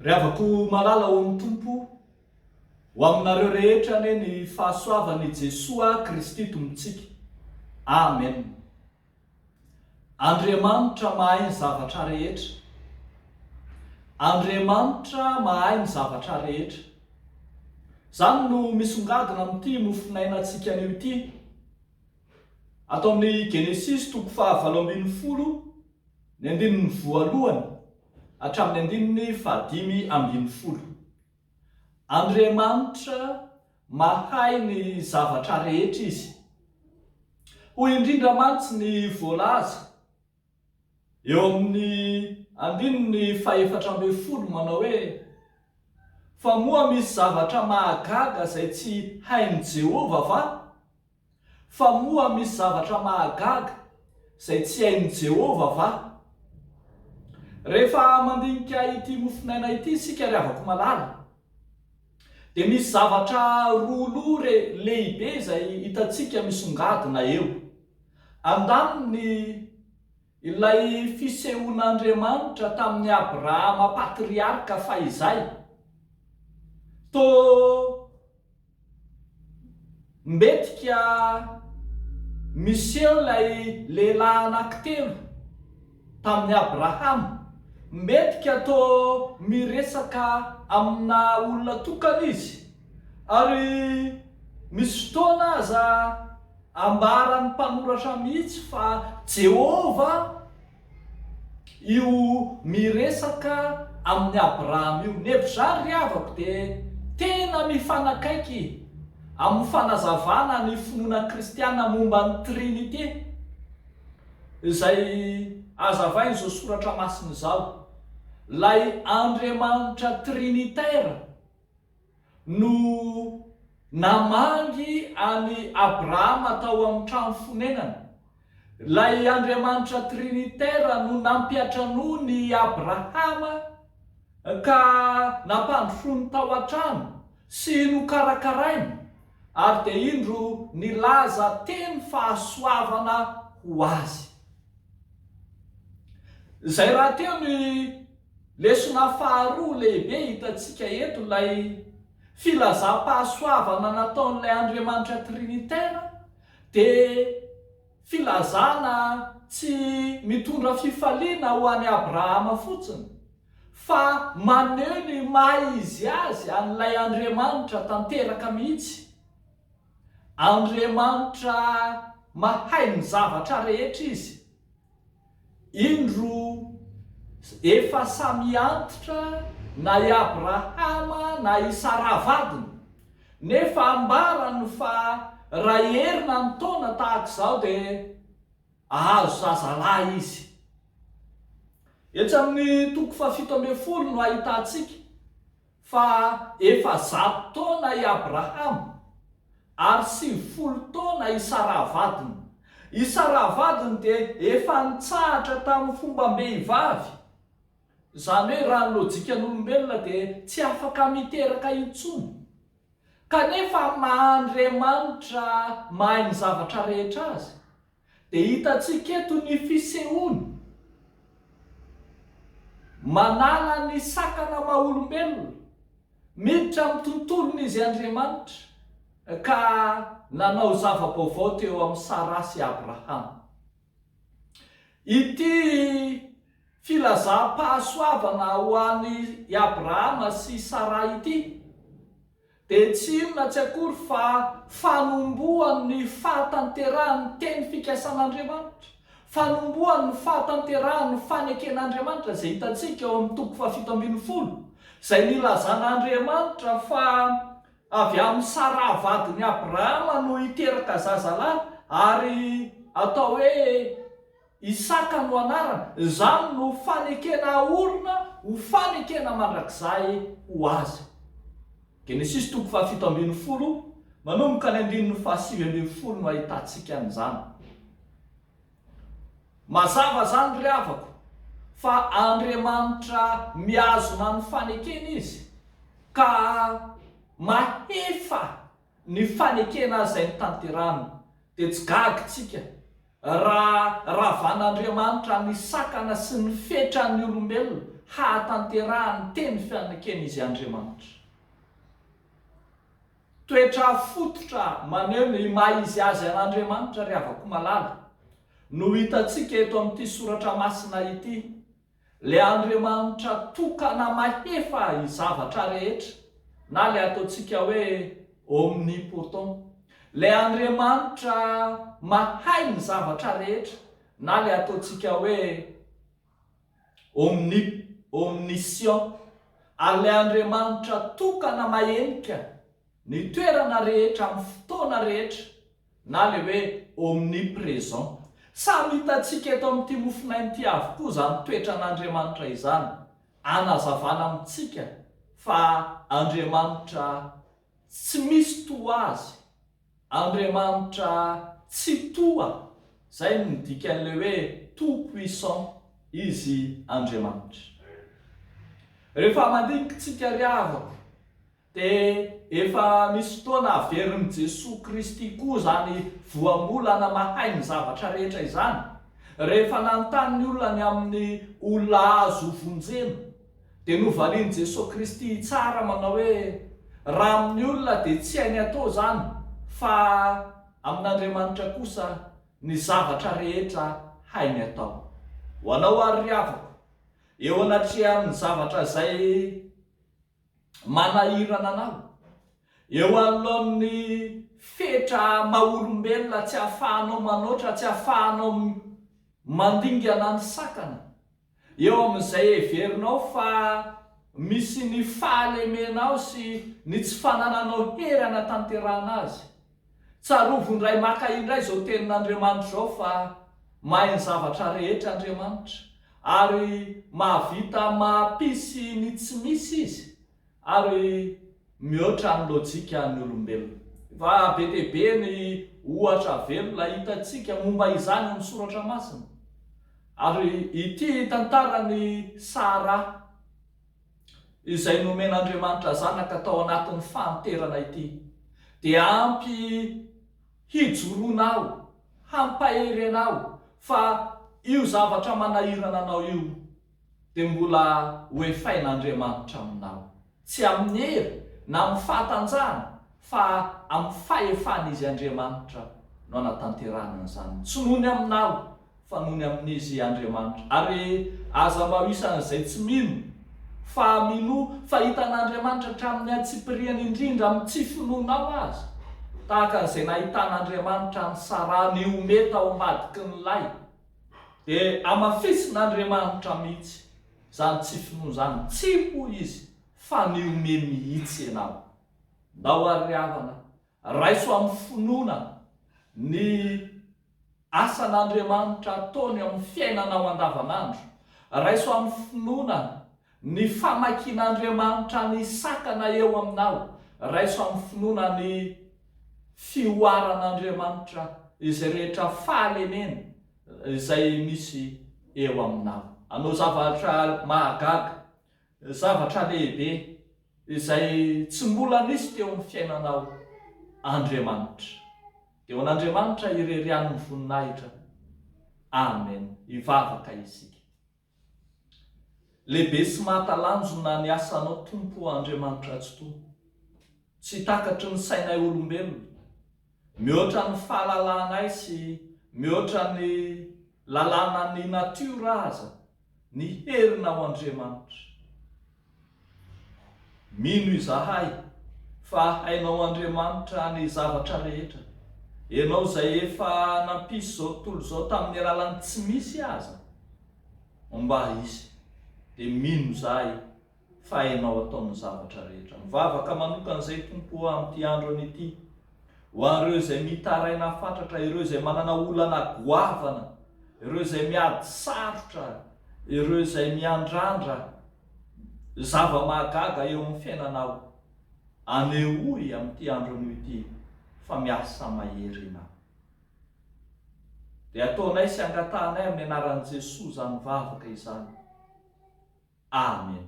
Rehavako malala ho amin'ny tompo ho aminareo rehetra ane ny fahasoavan'i Jesoa Kristy tompontsika. Amen. Andriamanitra mahay ny zavatra rehetra. Andriamanitra mahay ny zavatra rehetra. Zany no misongadina amin'ity nofinainantsika anio ity. Ato amin'ny Genesisy 20 ny andininy voalohany hatramin'ny andininy 5:20. Andriamanitra mahay ny zavatra rehetra izy. Hoy indrindra mantsy ny voalaza eo amin'ny andininy 4:40 manao hoe fa moa misy zavatra mahagaga izay tsy hain'i Jehovah va? Fa moa misy zavatra mahagaga izay tsy hain'i Jehovah va? Rehefa mandinika ity mofinaina ity isika rehavako malala, dia misy zavatra roa lehibe izay hitantsika misongadina eo. Andaniny ilay fisehoan'Andriamanitra tamin'ny Abrahama patriarka fahizay. Mbetika niseho ilay lehilahy anankitelo tamin'ny Abrahama. Mbetika miresaka amina olona tokana izy, ary misy fotoana aza ambaran'ny mpanoratra mihitsy fa Jehovah io miresaka amin'ny Abrahama io. Nevyzany riavako dia tena mifanakaiky amin'ny fanazavana ny finoana kristiana momba ny Trinité, izay azavainy izao soratra masony izao. Lay Andriamanitra Trinitaire no namangy any Abrahama tao amin'ny trano fonenany. Lay Andriamanitra Trinitaire no nampiatrano ny Abrahama ka nampandrosoany tao an-trano sy nokarakarainy, ary dia indro nilaza teny fahasoavana ho azy. Izay raha teo ny lesona faharoa lehibe hitantsika eto, ilay filazam-pahasoavana nataon'ilay Andriamanitra Trinitaire, dia filazana tsy mitondra fifaliana ho an'i Abrahama fotsiny, fa maneho ny maha izy azy an'ilay Andriamanitra tanteraka mihitsy. Andriamanitra mahay ny zavatra rehetra izy. Indro efa samy antitra na i Abrahama na i saravadiny, nefa ambarany fa raha herina ny taona tahaka izao dia ahazo zazalahy izy. Etsy amin'ny 7:10 no ahitantsika fa efa 100 taona i Abrahama ary 90 taona i saravadiny. I saravadiny dia efa nitsahatra tamin'ny fomba-behivavy. Izany hoe raha ny lojikan'olombelona dia tsy afaka miteraka intsony. Kanefa Andriamanitra mahay ny zavatra rehetra azy. Dia hitantsika eto ny fisehoany manala ny sakana maha-olombelona, miditra amin'ny tontolon'izy Andriamanitra, ka nanao zava-baovao teo amin'ny Sara sy Abrahama. Ity filazam-pahasoavana ho an'i Abrahama sy Sara ity dia tsy inona tsy akory fa fanombohan'ny fahatanterahany teny fikasan'Andriamanitra, fanombohan'ny fahatanterahany faneken'Andriamanitra izay hitantsika eo amin'ny 7:20, izay nilazan'Andriamanitra fa avy amin'ny saravadin'i Abrahama no hiteraka zazalahy ary atao hoe Isaka no anarana. Izany no fanekena orona ho fanekena mandrakizay ho azy. Genesisy 7:20 manomboka ny 5:20 no ahitantsika an'izany. Mazava zany ry havako fa Andriamanitra miazona ny fanekena izy, ka mahefa ny fanekena izay nitanterahany. Dia tsy gagitsika raha ravan'Andriamanitra ny sakana sy ny fetrany olombelona hatanterahany teny fianakena izy Andriamanitra. Toetra fototra maneho ny maha izy azy an'Andriamanitra ry havako malala no hitantsika eto amin'ity soratra masina ity. Le Andriamanitra tokana mahefa i zavatra rehetra, na le ataontsika hoe omnipotent. Le Andriamanitra mahay ny zavatra rehetra, na le ataontsika hoe omniscient. Ary le Andriamanitra tokana mahenika ny toerana rehetra amin'ny fotoana rehetra, na le hoe omnipresent. Samy hitantsika eto amin'ity mofinainy avokoa zany toetra n'Andriamanitra izany, anazavana amintsika fa Andriamanitra tsy misy toa azy, Andriamanitra tsy toa. Zay no dikan'le hoe tout puissant izy Andriamanitra. Rehefa mandinitsika ry havako dia efa misy fotoana averin'i Jesosy Kristy koa zany voambolana mahay ny zavatra rehetra izany. Rehefa nanontany ny olona ny amin'ny olona azo vonjena, dia novalian'i Jesosy Kristy tsara manao hoe raha amin'ny olona dia tsy hainy atao zany, fa amin'Andriamanitra kosa ny zavatra rehetra hainy atao. Ho anao ary havako, eo anatrehan'ny zavatra zay manahirana anao, eo anoloan'ny fetra maha-olombelona tsy ahafahanao manoatra, tsy ahafahanao mandingana ny sakana, eo amin'izay heverinao fa misy ny fahalemenao sy ny tsy fanananao hery anatanterahana azy. Tsarovo ndray maka indray zao tenin'Andriamanitra zao fa mahay ny zavatra rehetra Andriamanitra, ary mahavita mampisy ny tsy misy izy, ary mihoatra ny lojika ny olombelona. Fa be dia be ny ohatra velona hitantsika momba izany amin'ny soratra masina. Ary ity tantarany Sara izay nomen'Andriamanitra zanaka tao anatin'ny fanterana ity, dia ampy hijoroanao, hampahery anao fa io zavatra manahirana anao io dia mbola hoefain'Andriamanitra aminao, tsy amin'ny hery na amin'ny fahatanjahana, fa amin'ny fahefana izy Andriamanitra no anatanterahana an'izany. Tsy noho ny aminao fa noho ny amin'izy Andriamanitra. Ary aza mahoisan'izay tsy mino fa mino fa hitan'Andriamanitra hatramin'ny atsipiriany indrindra amin'ny tsy finoanao azy, tahaka an'izay nahitan'Andriamanitra ny Sara ny omety ao ambadiky ny lay, dia amafisin'Andriamanitra mihitsy zany tsy finoana zany, tsy ho izy fa ny ome mihitsy ianao. Ndao ary havana, raiso amin'ny finoana ny asan'Andriamanitra ataony amin'ny fiainanao andavanandro, raiso amin'ny finoana ny famakian'Andriamanitra ny sakana eo aminao, raiso amin'ny finoana ny fioaran'Andriamanitra izay rehetra fahalemena izay misy eo aminao. Anao zavatra mahagaga, zavatra lehibe izay tsy mbola nisy teo amin'ny fiainanao Andriamanitra. Dia ho an'Andriamanitra irerian'ny voninahitra. Amen. Ivavaka isika. Lehibe sy mahatalanjona ny asanao Tompo Andriamanitra tsotoa. Tsy takatry ny sainay olombelona, mihoatra ny fahalalànay sy mihoatra ny lalàna ny natiora aza, ny herinao Andriamanitra. Mino izahay fa hainao Andriamanitra ny zavatra rehetra. Ianao izay efa nampisy zao tontolo zao tamin'ny alalan'ny tsy misy aza, mba izy dia mino izahay fa hainao ataon'ny zavatra rehetra. Mivavaka manokan'izay Tompo amin'ity andro an'ity, ho an'ireo izay mitaraina fatratra, ireo izay manana olana goavana, ireo izay miady sarotra, ireo izay miandrandra zava-mahagaga eo amin'ny fiainanao, anehoy amin'ity andro an'ity fa miasa mahery ianao. Dia ataonay sy angatahanay amin'ny anaran'i Jesosy zany mivavaka izany. Amen.